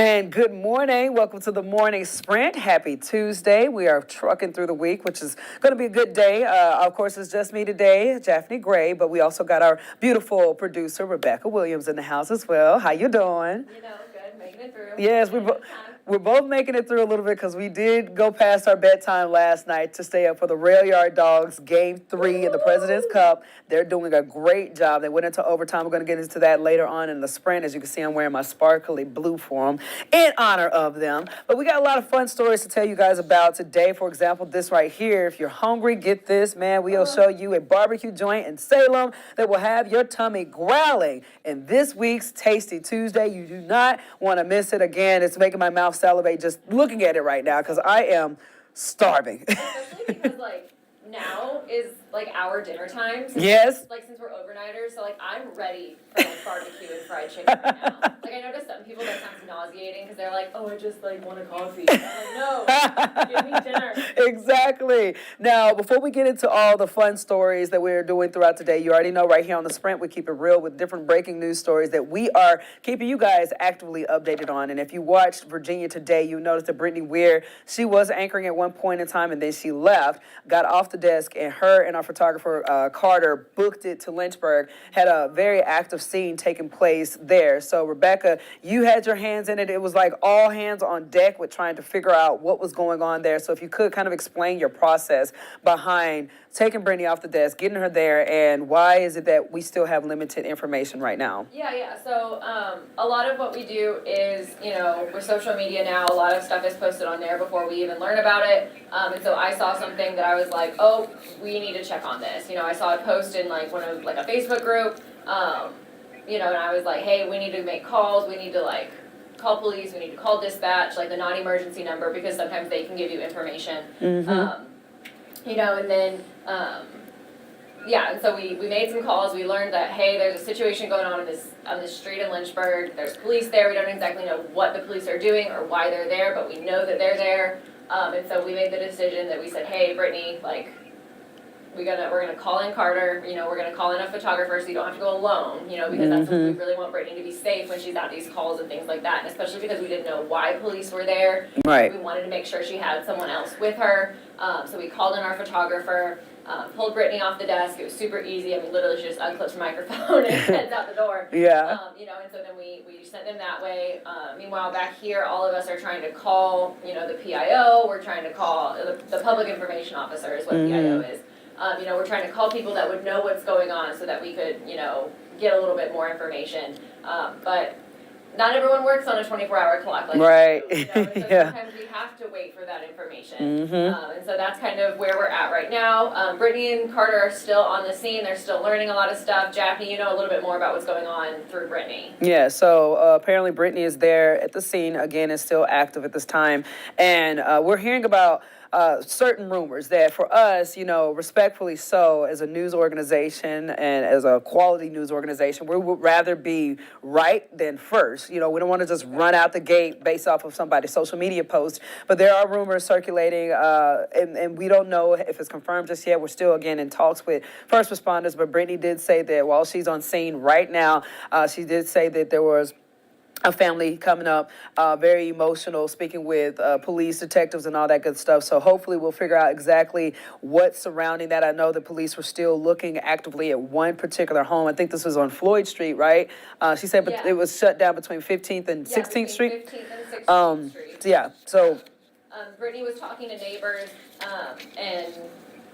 And good morning. Welcome to the morning sprint. Happy Tuesday. We are trucking through the week, which is going to be a good day. Of course, it's just me today, Japhanie Gray, but we also got our beautiful producer, Rebecca Williams, in the house as well. How you doing? Good, making it through. Yes, we're both making it through a little bit because we did go past our bedtime last night to stay up for the Rail Yard Dogs Game 3 in the President's Cup. They're doing a great job. They went into overtime. We're going to get into that later on in the sprint. As you can see, I'm wearing my sparkly blue for them in honor of them. But we got a lot of fun stories to tell you guys about today. For example, this right here. If you're hungry, get this, man. We'll show you a barbecue joint in Salem that will have your tummy growling in this week's Tasty Tuesday. You do not want to miss it. Again, it's making my mouth salivate just looking at it right now because I am starving. Especially because now is our dinner time. Yes. Since we're overnighters, so I'm ready for barbecue and fried chicken right now. I noticed some people that sounds nauseating because they're like, oh, I just want a coffee. I'm like, no, give me dinner. Exactly. Now, before we get into all the fun stories that we're doing throughout the day, you already know right here on the Sprint, we keep it real with different breaking news stories that we are keeping you guys actively updated on. And if you watched Virginia Today, you noticed that Brittany Weir, she was anchoring at one point in time and then she left, got off the desk, and her and our photographer, Carter, booked it to Lynchburg, had a very active scene taking place there. So, Rebecca, you had your hands in it. It was like all hands on deck with trying to figure out what was going on there. So if you could kind of explain your process behind taking Brittany off the desk, getting her there, and why is it that we still have limited information right now? Yeah. So a lot of what we do is, with social media now, a lot of stuff is posted on there before we even learn about it. And so I saw something that I was like, oh, we need to check on this. I saw a post in one of a Facebook group, and I was like, hey, we need to make calls. We need to call police. We need to call dispatch, the non-emergency number, because sometimes they can give you information. Mm-hmm. And then, and so we made some calls. We learned that, hey, there's a situation going on this street in Lynchburg. There's police there. We don't exactly know what the police are doing or why they're there, but we know that they're there. And so we made the decision that we said, hey, Brittany, we're gonna call in Carter. We're gonna call in a photographer so you don't have to go alone. Because that's what we really want Brittany to be safe when she's at these calls and things like that. And especially because we didn't know why police were there. Right. We wanted to make sure she had someone else with her. So we called in our photographer, pulled Brittany off the desk. It was super easy. Literally she just unclips her microphone and heads out the door. Yeah. And so then we sent them that way. Meanwhile, back here, all of us are trying to call, the PIO. We're trying to call the public information officer is what PIO is. We're trying to call people that would know what's going on so that we could, get a little bit more information. But not everyone works on a 24-hour clock. Right. So Yeah. Sometimes we have to wait for that information. Mm-hmm. And so that's kind of where we're at right now. Brittany and Carter are still on the scene. They're still learning a lot of stuff. Japhanie, you know a little bit more about what's going on through Brittany. Yeah, so apparently Brittany is there at the scene. Again, is still active at this time. And we're hearing about certain rumors that for us, respectfully so, as a news organization and as a quality news organization, we would rather be right than first. We don't want to just run out the gate based off of somebody's social media post. But there are rumors circulating, and we don't know if it's confirmed just yet. We're still, again, in talks with first responders. But Brittany did say that while she's on scene right now, she did say that there was a family coming up, very emotional, speaking with police, detectives, and all that good stuff. So hopefully we'll figure out exactly what's surrounding that. I know the police were still looking actively at one particular home. I think this was on Floyd Street, right? She said Yeah. It was shut down between 15th and 16th Street. 15th and 16th Street. Yeah, so... Brittany was talking to neighbors, and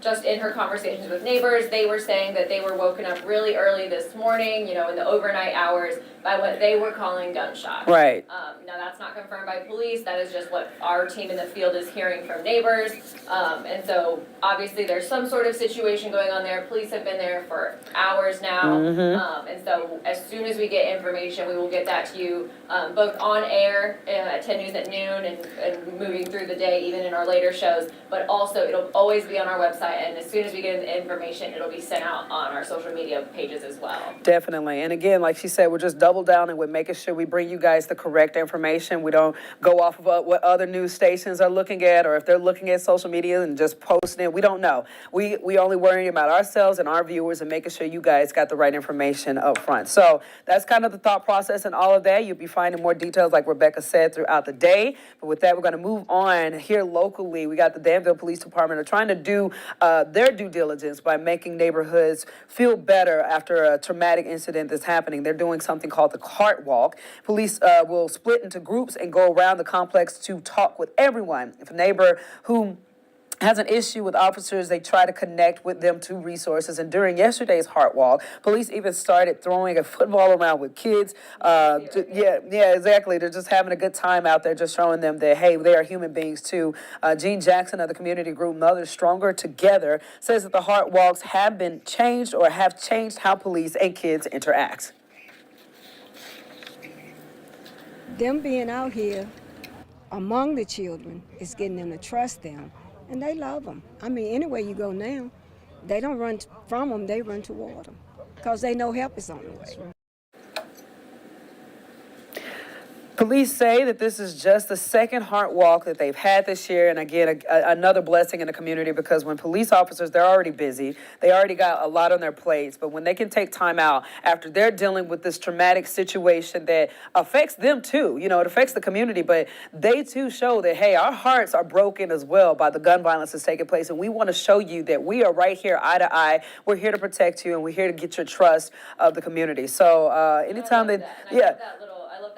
just in her conversations with neighbors, they were saying that they were woken up really early this morning, in the overnight hours, by what they were calling gunshots. Right. Now that's not confirmed by police. That is just what our team in the field is hearing from neighbors. And so obviously there's some sort of situation going on there. Police have been there for hours now. Mm-hmm. And so as soon as we get information, we will get that to you, both on air at 10 News at noon and moving through the day, even in our later shows. But also it'll always be on our website website, and as soon as we get the information, it'll be sent out on our social media pages as well. Definitely. And again, like she said, we're just double downing with making sure we bring you guys the correct information. We don't go off of what other news stations are looking at, or if they're looking at social media and just posting it. We don't know. We only worry about ourselves and our viewers and making sure you guys got the right information up front. So that's kind of the thought process and all of that. You'll be finding more details, like Rebecca said, throughout the day. But with that, we're going to move on here locally. We got the Danville Police Department are trying to do their due diligence by making neighborhoods feel better after a traumatic incident that's happening. They're doing something called the Cart Walk. Police will split into groups and go around the complex to talk with everyone. If a neighbor who has an issue with officers, they try to connect with them to resources. And during yesterday's Heart Walk, police even started throwing a football around with kids. Yeah, exactly. They're just having a good time out there, just showing them that, hey, they are human beings too. Gene Jackson of the community group Mothers Stronger Together says that the Heart Walks have been changed or have changed how police and kids interact. Them being out here among the children is getting them to trust them, and they love them. I mean, anywhere you go now, they don't run from them, they run toward them because they know help is on the way. Police say that this is just the second Heart Walk that they've had this year. And again, another blessing in the community, because when police officers, they're already busy. They already got a lot on their plates. But when they can take time out after they're dealing with this traumatic situation that affects them too, it affects the community. But they too show that, hey, our hearts are broken as well by the gun violence that's taking place. And we want to show you that we are right here eye to eye. We're here to protect you, and we're here to get your trust of the community. So anytime I love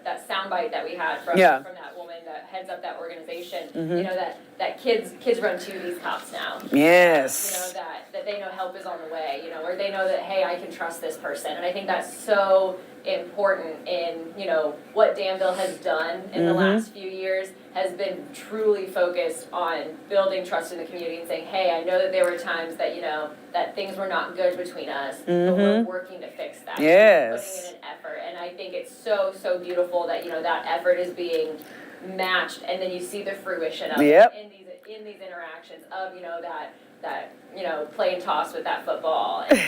that soundbite that we had from that woman that heads up that organization. That kids run to these cops now. Yes. That they know help is on the way. Or they know that, hey, I can trust this person. And I think that's so important in what Danville has done in the last few years, has been truly focused on building trust in the community and saying, hey, I know that there were times that that things were not good between us, but we're working to fix that. Yes. Putting in an effort, and I think it's so beautiful that that effort is being matched, and then you see the fruition of it in these interactions of that play and toss with that football, and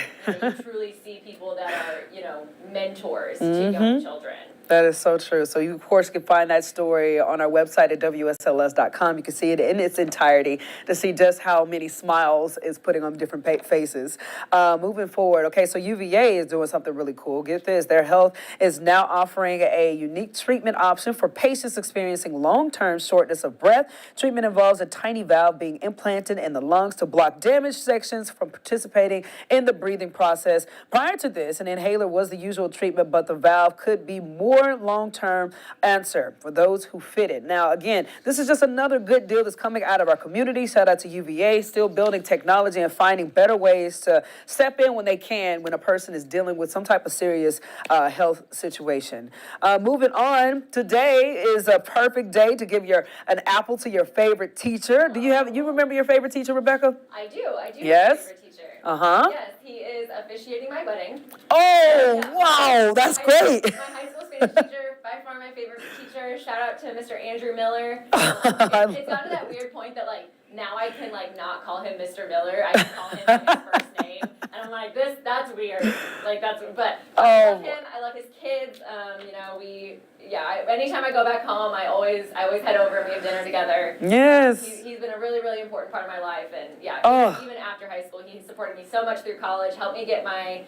you truly see people that are mentors to young children. That is so true. So you, of course, can find that story on our website at WSLS.com. You can see it in its entirety to see just how many smiles it's putting on different faces. Moving forward, okay, so UVA is doing something really cool. Get this, their health is now offering a unique treatment option for patients experiencing long-term shortness of breath. Treatment involves a tiny valve being implanted in the lungs to block damaged sections from participating in the breathing process. Prior to this, an inhaler was the usual treatment, but the valve could be more long-term answer for those who fit it. Now, again, this is just another good deal that's coming out of our community. Shout out to UVA, still building technology and finding better ways to step in when they can, when a person is dealing with some type of serious health situation. Moving on, today is a perfect day to give an apple to your favorite teacher. Do you remember your favorite teacher, Rebecca? I do. Yes? Have a favorite teacher. Yes, he is officiating my wedding. Oh, wow, that's great. My high school Spanish teacher, by far my favorite teacher. Shout out to Mr. Andrew Miller. It's gotten to that weird point that now I can not call him Mr. Miller. I can call him by his first name, and I'm like, that's weird. But I love him. I love his kids. Anytime I go back home, I always head over and we have dinner together. Yes. He's been a really, really important part of my life, and even after high school, he supported me so much through college, helped me get my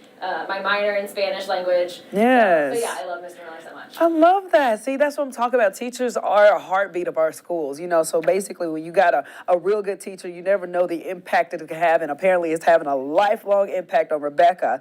my minor in Spanish language. Yes. So I love Mr. Miller so much. I love that. See, that's what I'm talking about. Teachers are a heartbeat of our schools, so basically when you got a real good teacher, you never know the impact that it can have, and apparently it's having a lifelong impact on Rebecca.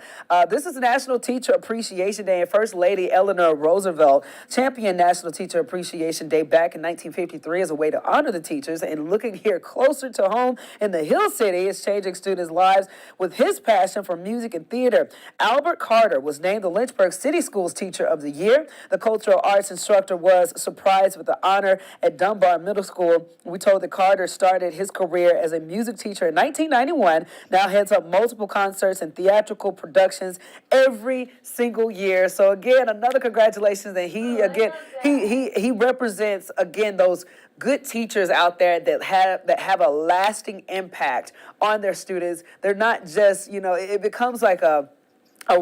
This is National Teacher Appreciation Day, and First Lady Eleanor Roosevelt championed National Teacher Appreciation Day back in 1953 as a way to honor the teachers, and looking here closer to home in the Hill City is changing students' lives with his passion for music and theater. Albert Carter was named the Lynchburg City Schools Teacher of the Year. The cultural arts instructor was surprised with the honor at Dunbar Middle School. We told that Carter started his career as a music teacher in 1991, now heads up multiple concerts and theatrical productions every single year. So again, another congratulations, and he again, he represents, again, those good teachers out there that have a lasting impact on their students. They're not just, it becomes like a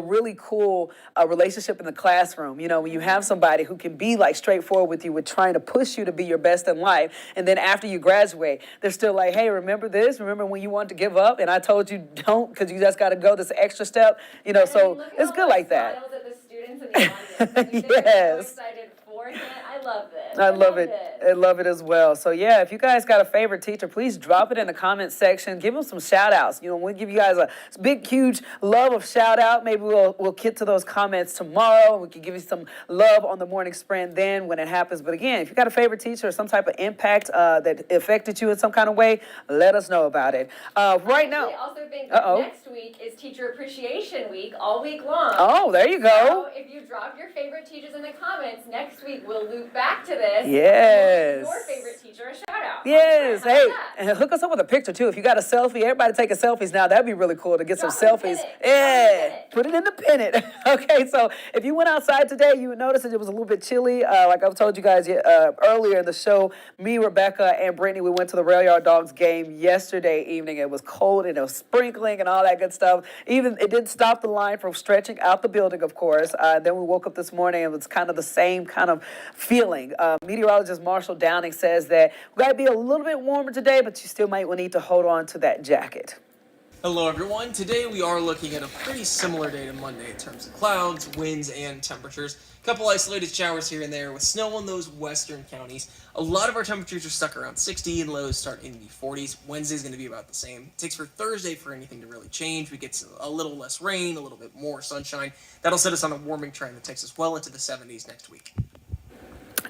really cool relationship in the classroom. When you have somebody who can be like straightforward with you, with trying to push you to be your best in life, and then after you graduate, they're still like, hey, remember this? Remember when you wanted to give up and I told you don't, because you just got to go this extra step? So it's good like that. Smiles at the students in the audience. Like, Yes. they're so excited for him. I love this. I love it. I love it as well. So yeah, if you guys got a favorite teacher, please drop it in the comment section. Give them some shout outs. We'll give you guys a big, huge love of shout out. Maybe we'll get to those comments tomorrow. We can give you some love on the morning sprint then when it happens. But again, if you got a favorite teacher or some type of impact that affected you in some kind of way, let us know about it. Right now. I also think that next week is Teacher Appreciation Week, all week long. Oh, there you go. So if you drop your favorite teachers in the comments, next week we'll loop back to this. Yes. Your favorite teacher a shout out. Yes. Hey, and hook us up with a picture too. If you got a selfie, everybody taking selfies now. That'd be really cool to get some selfies. Yeah. Put it in the pennant. Okay, so if you went outside today, you would notice that it was a little bit chilly. Like I've told you guys earlier in the show, me, Rebecca, and Brittany, we went to the Rail Yard Dogs game yesterday evening. It was cold and it was sprinkling and all that good stuff. Even it didn't stop the line from stretching out the building, of course. Then we woke up this morning and it was kind of the same kind of feeling. Meteorologist Marshall Downing says that we got to be a little bit warmer today, but you still might need to hold on to that jacket. Hello everyone, today we are looking at a pretty similar day to Monday in terms of clouds, winds, and temperatures. A couple isolated showers here and there with snow in those western counties. A lot of our temperatures are stuck around 60 and lows start in the 40s. Wednesday's going to be about the same. It takes for Thursday for anything to really change. We get a little less rain, a little bit more sunshine. That'll set us on a warming trend that takes us well into the 70s next week.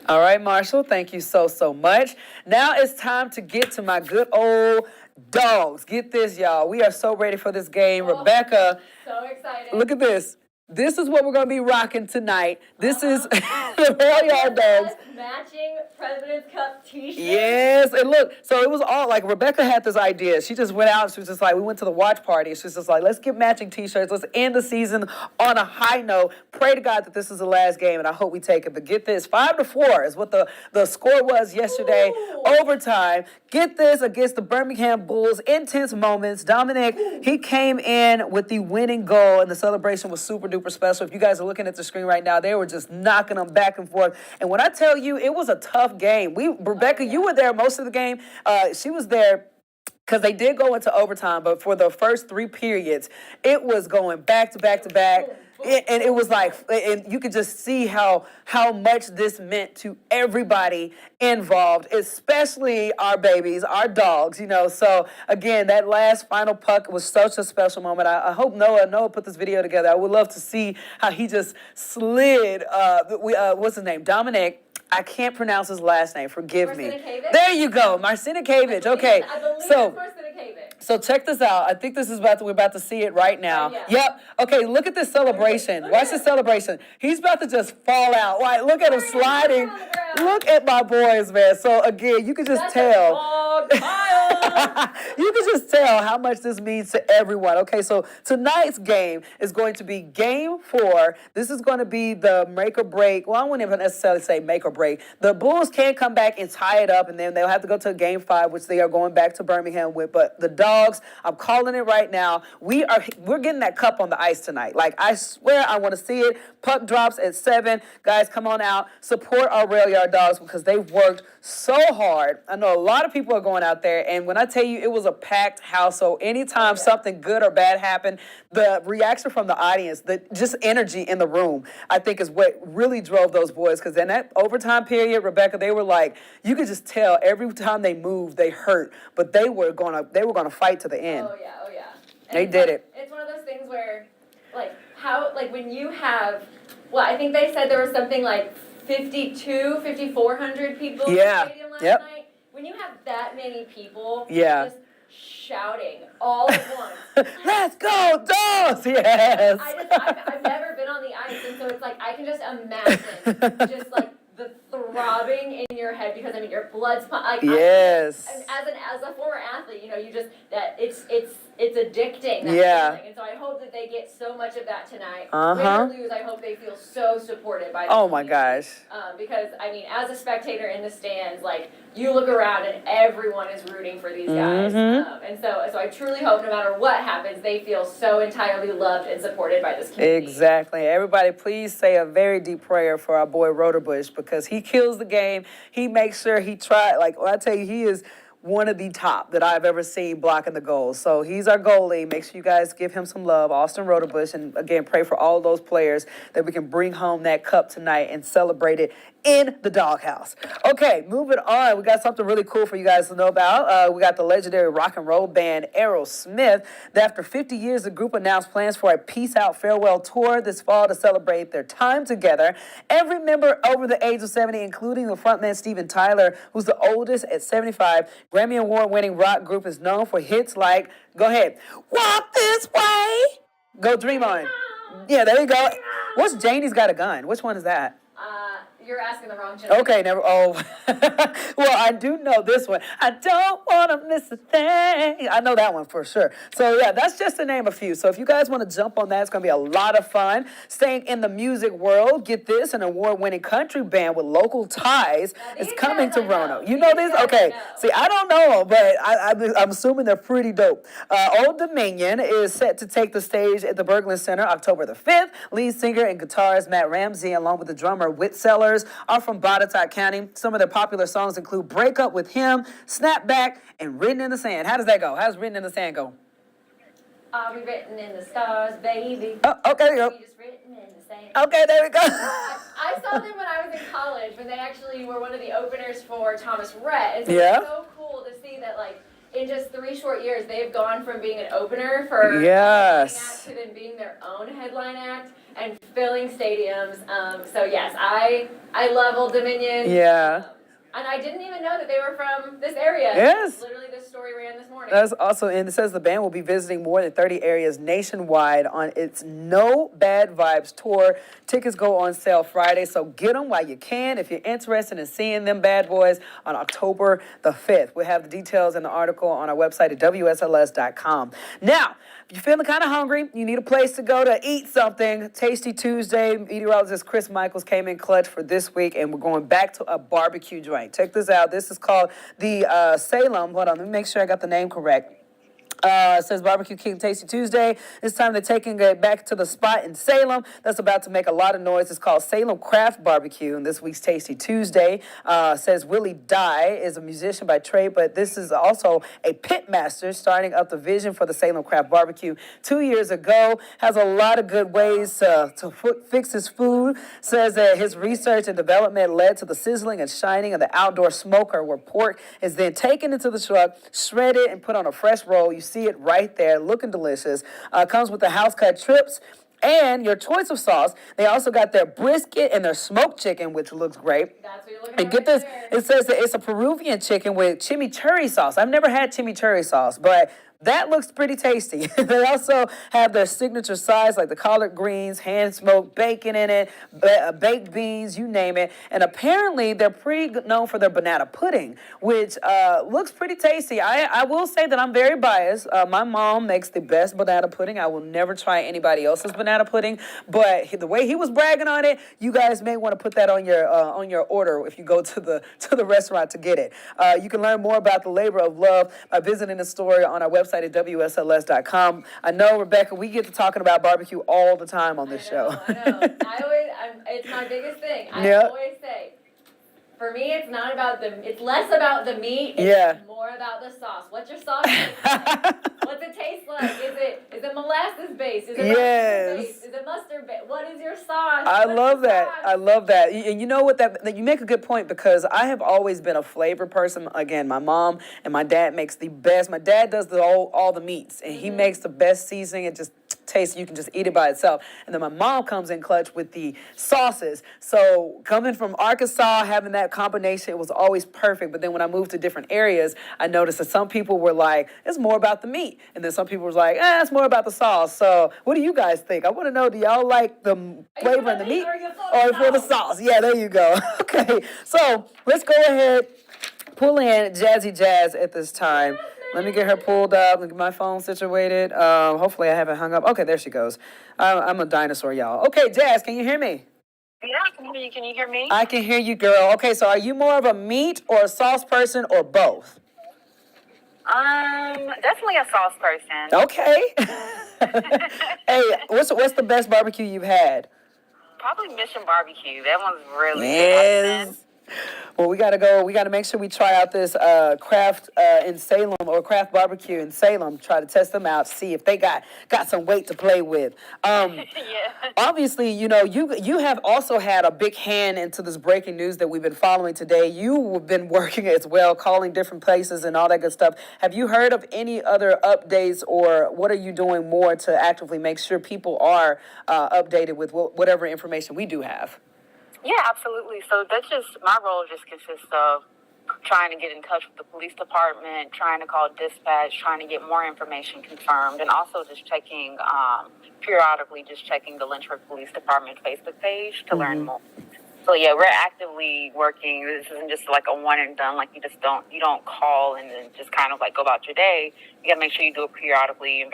All right, Marshall, thank you so much. Now it's time to get to my good old dogs. Get this, y'all. We are so ready for this game. Rebecca. So excited. Look at this. This is what we're going to be rocking tonight. This is the Rail Yard Dogs. Matching President's Cup t-shirts. Yes, and look, so it was all like Rebecca had this idea. She just went out. She was just like, we went to the watch party. She was just like, let's get matching t-shirts. Let's end the season on a high note. Pray to God that this is the last game, and I hope we take it. But get this, 5-4 is what the score was yesterday. Ooh. Overtime. Get this, against the Birmingham Bulls. Intense moments. Dominic, he came in with the winning goal, and the celebration was super duper special. If you guys are looking at the screen right now, they were just knocking them back and forth. And when I tell you, it was a tough game. Rebecca, you were there most of the game. She was there because they did go into overtime, but for the first 3 periods, it was going back to back to back. And it was like, and you could just see how much this meant to everybody involved, especially our babies, our dogs, So, again, that last final puck was such a special moment. I hope Noah put this video together. I would love to see how he just slid, what's his name? Dominic. I can't pronounce his last name. Forgive me. There you go, Marcinikavich. Okay, so check this out. I think this is we're about to see it right now. Yeah. Yep. Okay, look at this celebration. Watch this celebration. He's about to just fall out. Right, look at him sliding. Look at my boys, man. So again, you can just tell. You can just tell how much this means to everyone. Okay, so tonight's game is going to be game 4. This is going to be the make or break. Well, I wouldn't even necessarily say make or break. The Bulls can come back and tie it up, and then they'll have to go to game 5, which they are going back to Birmingham with. But the Dogs, I'm calling it right now. We're getting that cup on the ice tonight. Like, I swear I want to see it. Puck drops at 7. Guys, come on out. Support our Rail Yard Dogs because they've worked so hard. I know a lot of people are going out there, and when I tell you it was a packed house, so anytime something good or bad happened, the reaction from the audience, the just energy in the room, I think is what really drove those boys. Because in that overtime period, Rebecca, they were like, you could just tell every time they moved, they hurt, but they were gonna fight to the end. Oh yeah. They did it. It's one of those things where, when you have, I think they said there was something like 5,400 people in the stadium last night. When you have that many people just shouting all at once. Let's go, Dogs! Yes. I've never been on the ice, and so it's like I can just imagine just like the throbbing in your head because I mean your blood's like Yes. as a former athlete, you know, you just that it's addicting. That Yeah. feeling. And so I hope that they get so much of that tonight. Uh-huh. Win or lose, I hope they feel so supported by the Oh my community. gosh. Because I mean, as a spectator in the stands, like you look around and everyone is rooting for these guys, and so I truly hope no matter what happens, they feel so entirely loved and supported by this community. Exactly. Everybody, please say a very deep prayer for our boy Roderbush because he kills the game. He makes sure he tries. Like I tell you, he is one of the top that I've ever seen blocking the goals. So he's our goalie. Make sure you guys give him some love, Austin Roderbush, and again, pray for all those players that we can bring home that cup tonight and celebrate it in the doghouse. Okay, moving on. We got something really cool for you guys to know about. We got the legendary rock and roll band Aerosmith. That after 50 years, the group announced plans for a Peace Out Farewell tour this fall to celebrate their time together. Every member over the age of 70, including the frontman Steven Tyler, who's the oldest at 75, Grammy Award-winning rock group is known for hits like, go ahead, Walk This Way, Go Dream On. Yeah, there you go. What's Janie's Got a Gun? Which one is that? You're asking the wrong gentleman. Okay, never. Oh, well, I do know this one. I don't want to miss a thing. I know that one for sure. So, yeah, that's just to name a few. So, if you guys want to jump on that, it's going to be a lot of fun. Staying in the music world, get this, an award-winning country band with local ties is coming to Roanoke. You know this? Okay. See, I don't know, but I'm assuming they're pretty dope. Old Dominion is set to take the stage at the Berglund Center October the 5th. Lead singer and guitarist Matt Ramsey, along with the drummer Whit Sellers, are from Botetourt County. Some of their popular songs include Break Up With Him, Snap Back, and Written in the Sand. How does that go? How does Written in the Sand go? Are we written in the stars, baby? Oh, okay, there you go. We just written in the sand. Okay, there we go. I saw them when I was in college, when they actually were one of the openers for Thomas Rhett. And so Yeah. it's so cool to see that, like, in just 3 short years, they've gone from being an opener for Yes. a headline act to then being their own headline act and filling stadiums. So yes, I love Old Dominion. Yeah. And I didn't even know that they were from this area. Yes. Literally, this story ran this morning. That's also, and it says the band will be visiting more than 30 areas nationwide on its No Bad Vibes tour. Tickets go on sale Friday, so get them while you can if you're interested in seeing them bad boys on October the 5th. We have the details in the article on our website at WSLS.com. Now, if you're feeling kind of hungry, you need a place to go to eat something, Tasty Tuesday, meteorologist Chris Michaels came in clutch for this week, and we're going back to a barbecue joint. Check this out. This is called the Salem. Hold on, let me make sure I got the name correct. It says Barbecue King Tasty Tuesday. This time they're taking it back to the spot in Salem that's about to make a lot of noise. It's called Salem Craft Barbecue, and this week's Tasty Tuesday says Willie Dye is a musician by trade, but this is also a pit master starting up the vision for the Salem Craft Barbecue 2 years ago. Has a lot of good ways to fix his food. Says that his research and development led to the sizzling and shining of the outdoor smoker, where pork is then taken into the truck, shredded, and put on a fresh roll. You see it right there, looking delicious. Comes with the house cut trips and your choice of sauce. They also got their brisket and their smoked chicken, which looks great. That's what you're looking And at get right this, there. it says that it's a Peruvian chicken with chimichurri sauce. I've never had chimichurri sauce, but that looks pretty tasty. They also have their signature sides like the collard greens, hand-smoked bacon in it, baked beans, you name it. And apparently, they're pretty known for their banana pudding, which looks pretty tasty. I will say that I'm very biased. My mom makes the best banana pudding. I will never try anybody else's banana pudding, but the way he was bragging on it, you guys may want to put that on your order if you go to the restaurant to get it. You can learn more about the labor of love by visiting the store on our website at WSLS.com. I know, Rebecca, we get to talking about barbecue all the time on this show. I know. It's my biggest thing. I Yeah. always say, for me, it's not about it's less about the meat. It's Yeah. more about the sauce. What's your sauce taste like? What's it taste like? Is it molasses based? Is it Yes. based? Is it mustard based? What is your sauce? I What's love your that. sauce? I love that. And you know what? That you make a good point, because I have always been a flavor person. Again, my mom and my dad makes the best. My dad does all the meats, and he makes the best seasoning. It just taste. You can just eat it by itself. And then my mom comes in clutch with the sauces. So coming from Arkansas, having that combination, it was always perfect. But then when I moved to different areas, I noticed that some people were like, it's more about the meat. And then some people were like, it's more about the sauce. So what do you guys think? I want to know, do y'all like the flavor in the meat or for the sauce? Yeah, there you go. Okay, so let's go ahead, pull in Jazzy Jazz at this time. Let me get her pulled up. Get my phone situated. Hopefully I haven't hung up. Okay, there she goes. I'm a dinosaur, y'all. Okay, Jazz, can you hear me? Yeah, I can hear you. Can you hear me? I can hear you, girl. Okay, so are you more of a meat or a sauce person or both? Definitely a sauce person. Okay. Hey, what's the best barbecue you've had? Probably Mission Barbecue. That one's really Yes. good. Well, we gotta go. We gotta make sure we try out this craft in Salem or craft barbecue in Salem. Try to test them out, see if they got some weight to play with. Yeah. Obviously, you have also had a big hand into this breaking news that we've been following today. You've been working as well, calling different places and all that good stuff. Have you heard of any other updates, or what are you doing more to actively make sure people are updated with whatever information we do have? Yeah, absolutely. So that's just my role. Just consists of trying to get in touch with the police department, trying to call dispatch, trying to get more information confirmed, and also just checking periodically, just checking the Lynchburg Police Department Facebook page to learn more. So yeah, we're actively working. This isn't just like a one and done. Like you don't call and then just kind of like go about your day. You got to make sure you do it periodically and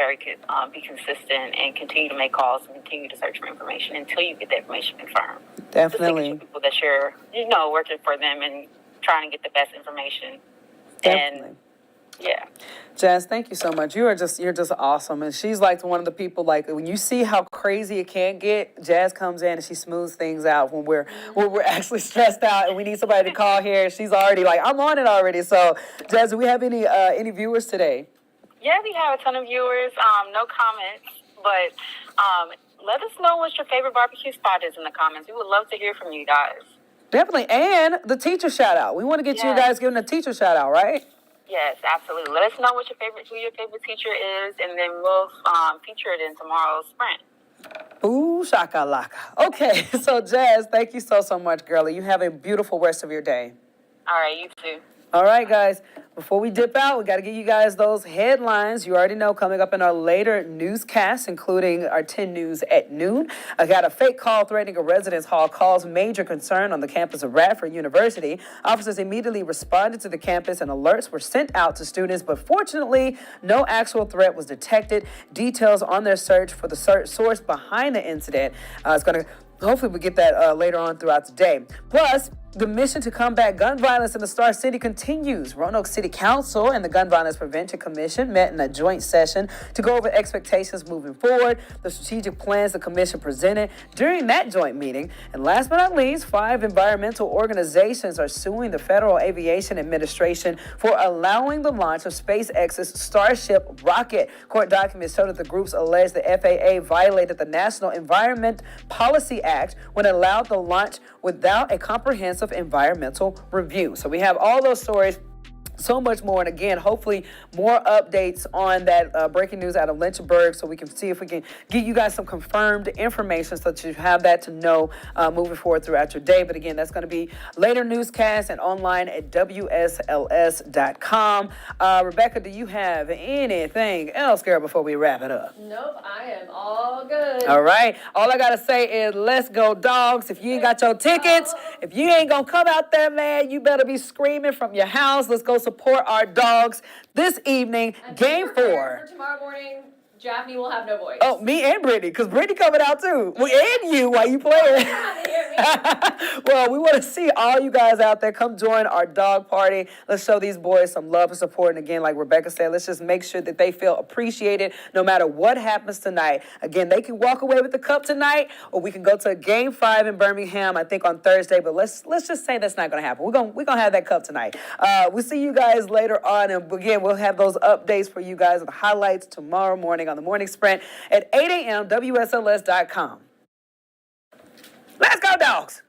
be consistent and continue to make calls and continue to search for information until you get the information confirmed. Definitely. Just people that you're working for them and trying to get the best information. Definitely. And yeah. Jazz, thank you so much. You're just awesome. And she's like one of the people, like when you see how crazy it can get, Jazz comes in and she smooths things out when we're actually stressed out and we need somebody to call here. She's already like, I'm on it already. So Jazz, do we have any viewers today? Yeah, we have a ton of viewers. No comments, but let us know what your favorite barbecue spot is in the comments. We would love to hear from you guys. Definitely. And the teacher shout out. We want to get you guys giving a teacher shout out, right? Yes, absolutely. Let us know who your favorite teacher is, and then we'll feature it in tomorrow's sprint. Ooh, shakalaka. Okay, so Jazz, thank you so much, girlie. You have a beautiful rest of your day. All right, you too. All right, guys. Before we dip out, we got to give you guys those headlines. You already know coming up in our later newscasts, including our 10 news at noon. I got a fake call threatening a residence hall cause major concern on the campus of Radford University. Officers immediately responded to the campus and alerts were sent out to students, but fortunately, no actual threat was detected. Details on their search for the source behind the incident is going to hopefully we get that later on throughout the day. Plus, the mission to combat gun violence in the Star City continues. Roanoke City Council and the Gun Violence Prevention Commission met in a joint session to go over expectations moving forward, the strategic plans the commission presented during that joint meeting. And last but not least, 5 environmental organizations are suing the Federal Aviation Administration for allowing the launch of SpaceX's Starship rocket. Court documents show that the groups allege the FAA violated the National Environment Policy Act when it allowed the launch without a comprehensive environmental review. So we have all those stories, so much more, and again, hopefully more updates on that breaking news out of Lynchburg, so we can see if we can get you guys some confirmed information so that you have that to know moving forward throughout your day. But again, that's going to be later newscast and online at WSLS.com. Rebecca, do you have anything else, girl, before we wrap it up? Nope, I am all good. All right. All I got to say is let's go, dogs. If you ain't got your tickets, if you ain't going to come out there, man, you better be screaming from your house. Let's go support our dogs this evening. And Game 4. For tomorrow morning, Jaffney will have no voice. Oh, me and Brittany, because Brittany coming out too. Well, and you while you playing. Well, we want to see all you guys out there. Come join our dog party. Let's show these boys some love and support. And again, like Rebecca said, let's just make sure that they feel appreciated no matter what happens tonight. Again, they can walk away with the cup tonight, or we can go to Game 5 in Birmingham, I think on Thursday. But let's just say that's not going to happen. We're gonna have that cup tonight. We'll see you guys later on. And again, we'll have those updates for you guys and highlights tomorrow morning on the Morning Sprint at 8 a.m. WSLS.com. Let's go, dogs.